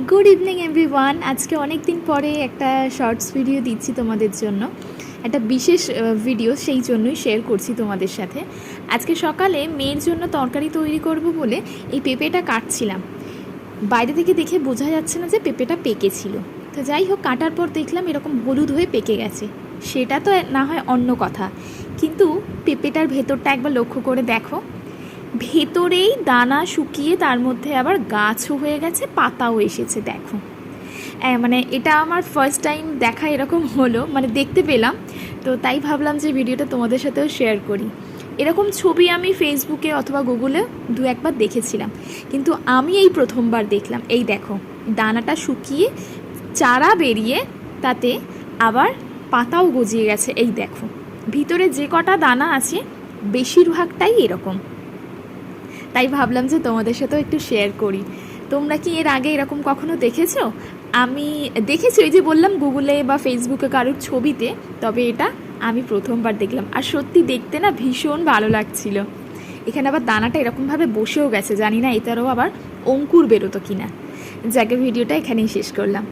Good evening everyone. আজকে অনেক দিন পরে একটা শর্টস ভিডিও দিচ্ছি তোমাদের জন্য, একটা বিশেষ ভিডিও, সেই জন্যই শেয়ার করছি তোমাদের সাথে। আজকে সকালে মেয়ের জন্য তরকারি তৈরি করব বলে এই পেঁপেটা কাটছিলাম। বাইরে থেকে দেখে বোঝা যাচ্ছে না যে পেঁপেটা পেকে ছিল। তো যাই হোক, কাটার পর দেখলাম এরকম হলুদ হয়ে পেকে গেছে। সেটা তো না হয় অন্য কথা, কিন্তু পেঁপেটার ভেতরটা একবার লক্ষ্য করে দেখো, ভেতরেই দানা শুকিয়ে তার মধ্যে আবার গাছও হয়ে গেছে, পাতাও এসেছে। দেখো, মানে এটা আমার ফার্স্ট টাইম দেখা এরকম হলো, মানে দেখতে পেলাম। তো তাই ভাবলাম যে ভিডিওটা তোমাদের সাথেও শেয়ার করি। এরকম ছবি আমি ফেসবুকে অথবা গুগলে দু একবার দেখেছিলাম, কিন্তু আমি এই প্রথমবার দেখলাম। এই দেখো, দানাটা শুকিয়ে চারা বেরিয়ে তাতে আবার পাতাও গজিয়ে গেছে। এই দেখো, ভিতরে যে কটা দানা আছে বেশিরভাগটাই এরকম। তাই ভাবলাম যে তোমাদের সাথেও একটু শেয়ার করি। তোমরা কি এর আগে এরকম কখনো দেখেছো? আমি দেখেছি, ওই যে বললাম, গুগলে বা ফেসবুকে কারোর ছবিতে, তবে এটা আমি প্রথমবার দেখলাম। আর সত্যি দেখতে না ভীষণ ভালো লাগছিল। এখানে আবার দানাটা এরকমভাবে বসেও গেছে, জানি না এটারও আবার অঙ্কুর বেরোতো কিনা। যাকে ভিডিওটা এখানেই শেষ করলাম।